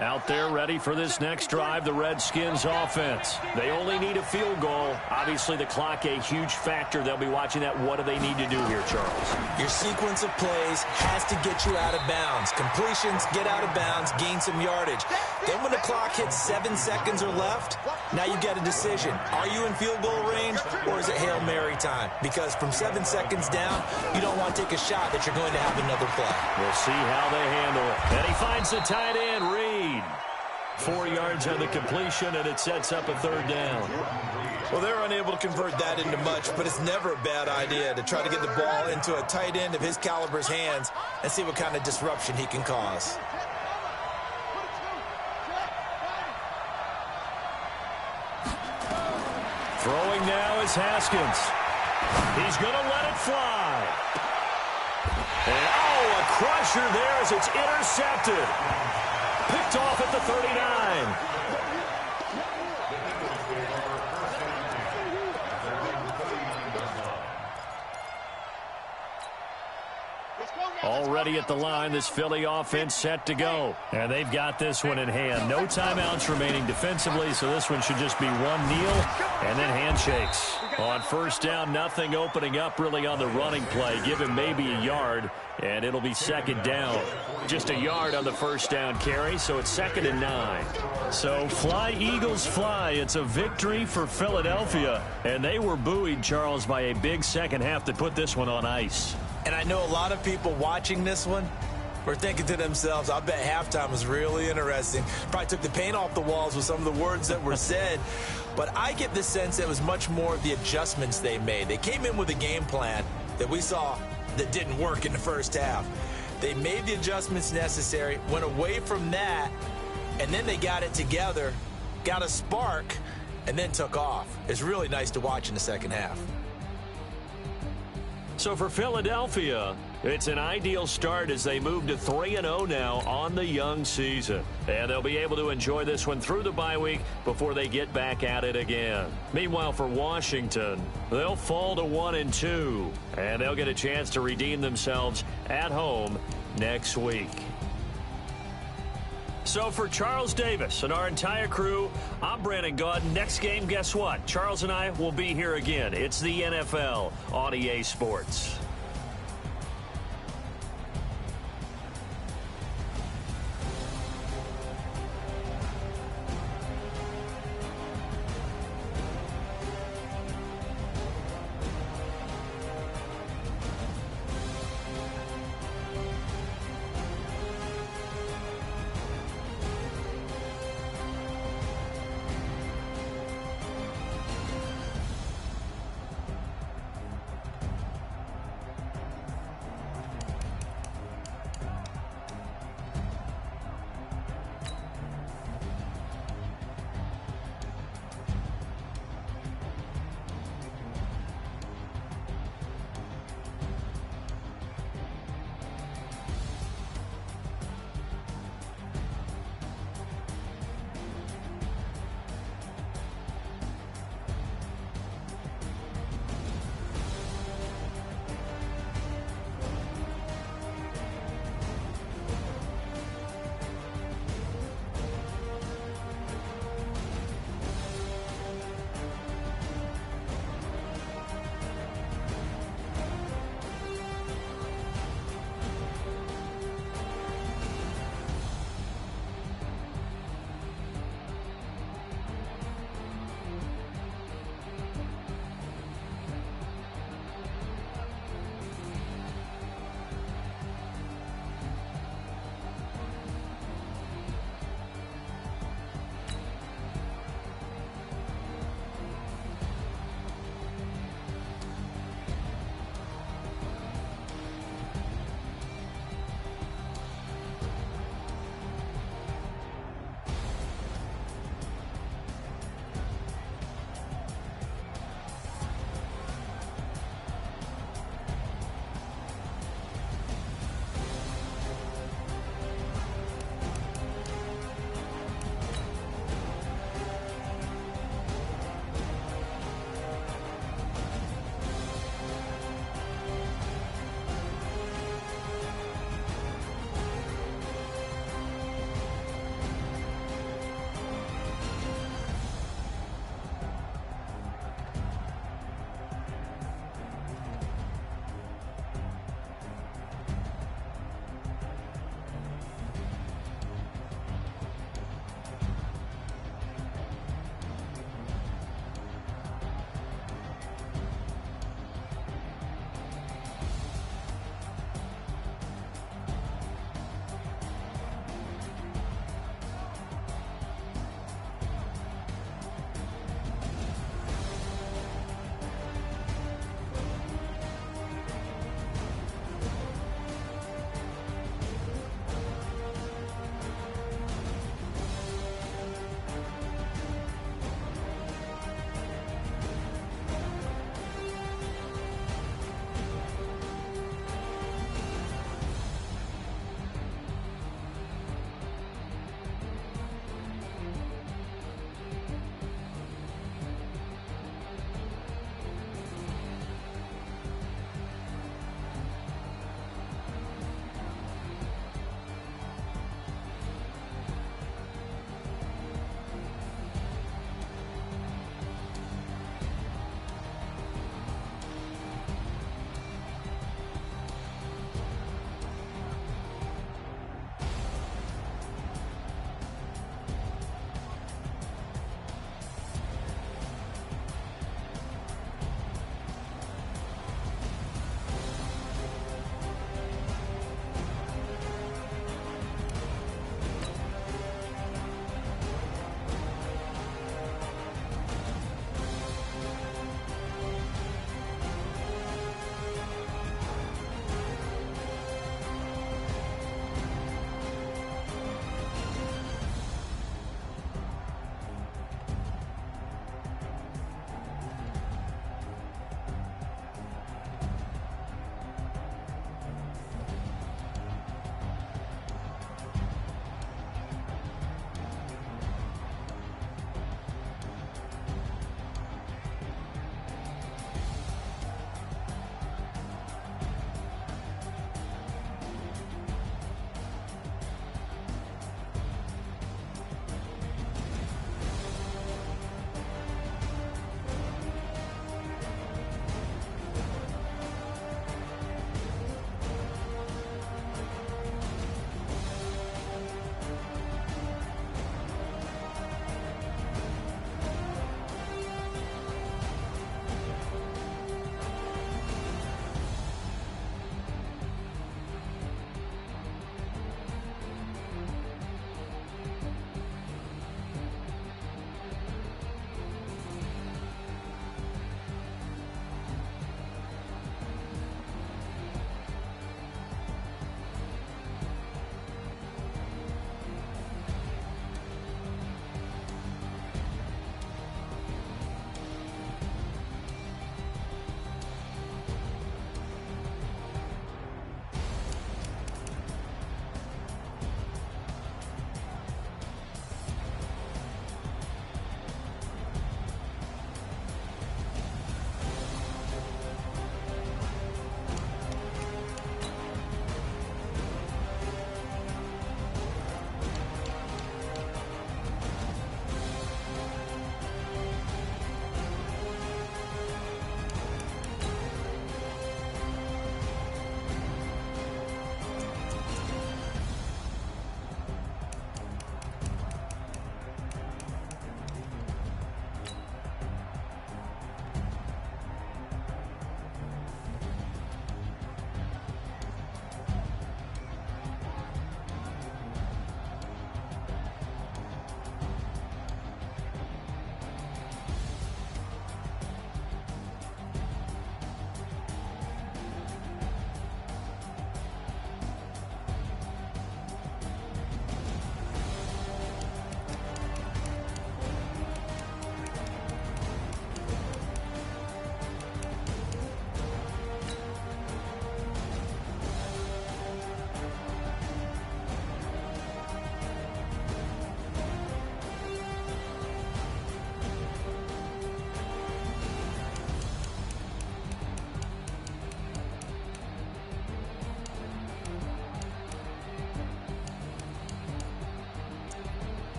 Out there ready for this next drive, the Redskins offense. They only need a field goal. Obviously, the clock a huge factor. They'll be watching that. What do they need to do here, Charles? Your sequence of plays has to get you out of bounds. Completions, get out of bounds, gain some yardage. Then when the clock hits 7 seconds or left, now you get a decision. Are you in field goal range or is it Hail Mary time? Because from 7 seconds down, you don't want to take a shot that you're going to have another play. We'll see how they handle it. And he finds the tight end, Reed. 4 yards on the completion, and it sets up a third down. Well, they're unable to convert that into much, but it's never a bad idea to try to get the ball into a tight end of his caliber's hands and see what kind of disruption he can cause. Throwing now is Haskins. He's going to let it fly. And, oh, a crusher there as it's intercepted. Picked off at the 39. Already at the line, this Philly offense set to go. And they've got this one in hand. No timeouts remaining defensively, so this one should just be one kneel and then handshakes. On first down, nothing opening up really on the running play. Give him maybe a yard, and it'll be second down. Just a yard on the first down carry, so it's 2nd and 9. So fly, Eagles, fly. It's a victory for Philadelphia, and they were buoyed, Charles, by a big second half that put this one on ice. And I know a lot of people watching this one were thinking to themselves, I bet halftime was really interesting. Probably took the paint off the walls with some of the words that were said. But I get the sense it was much more of the adjustments they made. They came in with a game plan that we saw that didn't work in the first half. They made the adjustments necessary, went away from that, and then they got it together, got a spark, and then took off. It's really nice to watch in the second half. So for Philadelphia, it's an ideal start as they move to 3-0 now on the young season. And they'll be able to enjoy this one through the bye week before they get back at it again. Meanwhile, for Washington, they'll fall to 1-2. And they'll get a chance to redeem themselves at home next week. So for Charles Davis and our entire crew, I'm Brandon Gaudin. Next game, guess what? Charles and I will be here again. It's the NFL on EA Sports.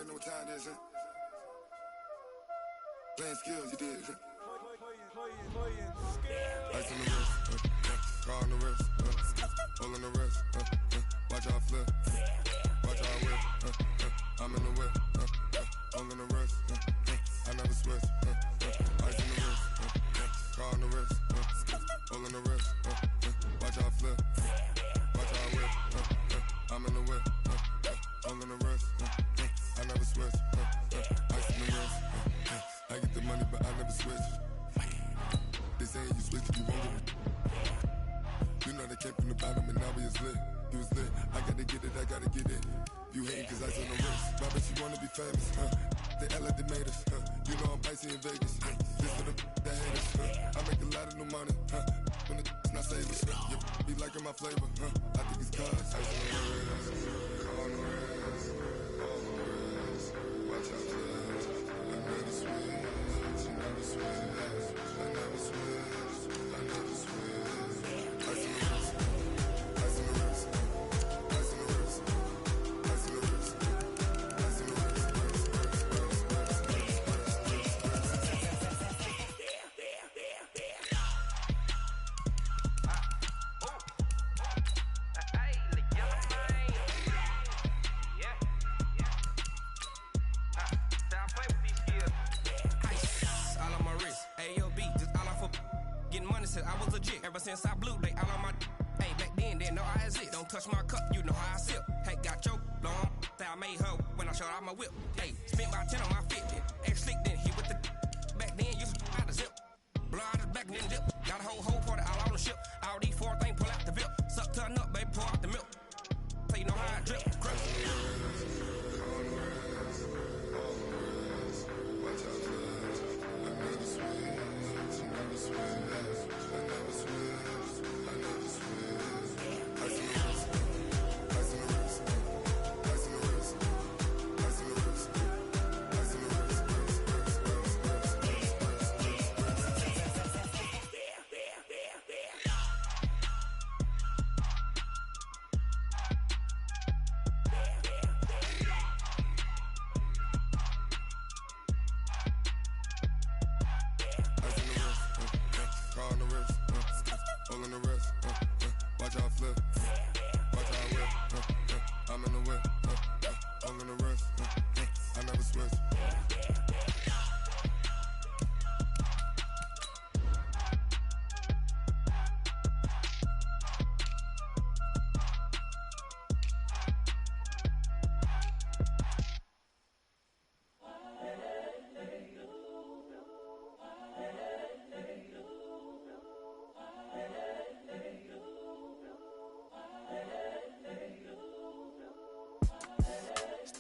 already know what time it is, huh? Playing skills, you did, huh? Ice on the wrist, car on the wrist, all on the wrist, watch how I flip, watch how I whip, I'm in the whip, all on the wrist, I never switch, ice on the wrist, car on the wrist, all on the wrist, watch how I flip, watch how I whip, I'm in the whip, all on the wrist, I never switch, ice on the wrist, I get the money but I never switch. They saying you switch if you won't get it. You know they came from the bottom and now we is lit. You was lit, I gotta get it, I gotta get it. You hating cause ice on the wrist. My bitch, you wanna be famous, They act like they made us, You know I'm icy in Vegas, This for the that hate us, I make a lot of new money, When it's not savers, You be liking my flavor, I think it's cause ice on the wrist, on the wrist, on the wrist. Watch out, cuz I never switch, you never switch. I never switch, I never switch. Ice on the wrist, ice on the wrist, ice on the wrist, ice on the wrist, ice on the wrist, I was legit. Ever since I blew, they all on my hey, back then, didn't know I exist. Don't touch my cup, you know how I sip. Hey, got choked, long. Say I made her when I showed out my whip. Hey, spent my 10 on my 50. Ex-slick, then hit with the back then, used to out the zip. Blow out the back, then dip. Got a whole party all on the ship. All these 4 things, pull out the VIP. Suck, turn up, baby, pour out the milk. So you know how I drip. Crush. Watch out, cuz I never switch, you never switch. I never switch, I never switch. Ice on the wrist, ice on the wrist, ice on the wrist, ice on the wrist, ice on the wrist, car on the wrist, all on the wrist, watch how I flip, watch how I whip, I'm in the whip, all on the wrist, I never switch.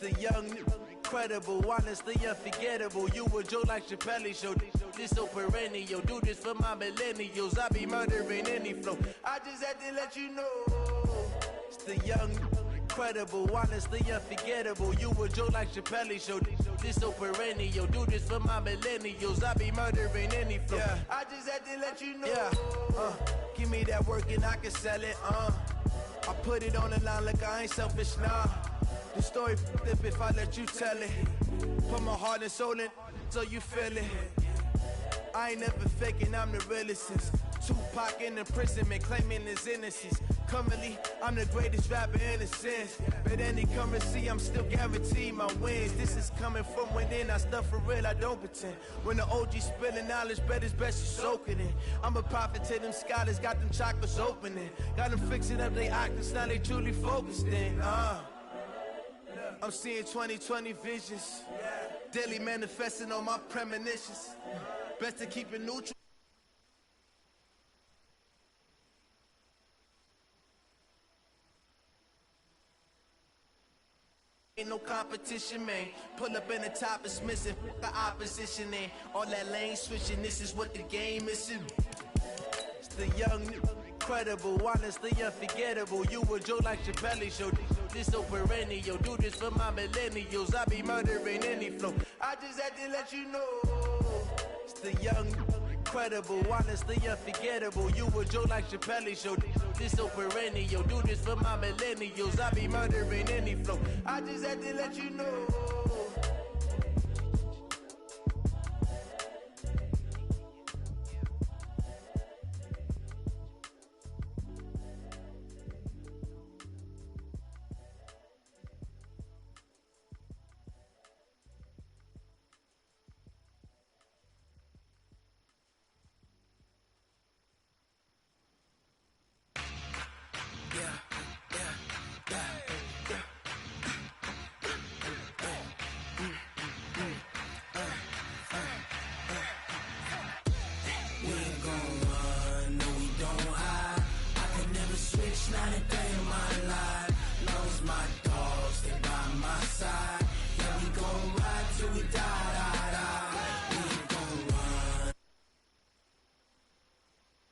The young, incredible, honestly unforgettable. You a Joe like Chappelle show. This so perennial. Do this for my millennials. I be murdering any flow. I just had to let you know. It's the young, incredible, honestly unforgettable. You a Joe like Chappelle show. This so perennial. Do this for my millennials. I be murdering any flow. Yeah. I just had to let you know. Yeah. Give me that work and I can sell it. I put it on the line like I ain't selfish, nah. The story flip if I let you tell it. Put my heart and soul in so you feel it. I ain't never faking, I'm the realest since Tupac in imprisonment, claiming his innocence. Currently, I'm the greatest rapper in a sense. But any currency, I'm still guaranteed my wins. This is coming from within, I stuff for real, I don't pretend. When the OG spilling knowledge, bet it's best you soak it in. I'm a prophet to them scholars, got them chakras opening. Got them fixing up they octaves, now they truly focused in. I'm seeing 2020 visions, daily manifesting on my premonitions. Best to keep it neutral. Ain't no competition, man. Pull up in the top, it's missing. The opposition in. All that lane switching, this is what the game is in. It's the young, incredible, honestly unforgettable. You a Joe like Chappelle show. This so perennial. Do this for my millennials. I be murdering any flow. I just had to let you know. It's the young, incredible, honestly unforgettable. You a Joe like Chappelle show. This so perennial. Do this for my millennials. I be murdering any flow. I just had to let you know.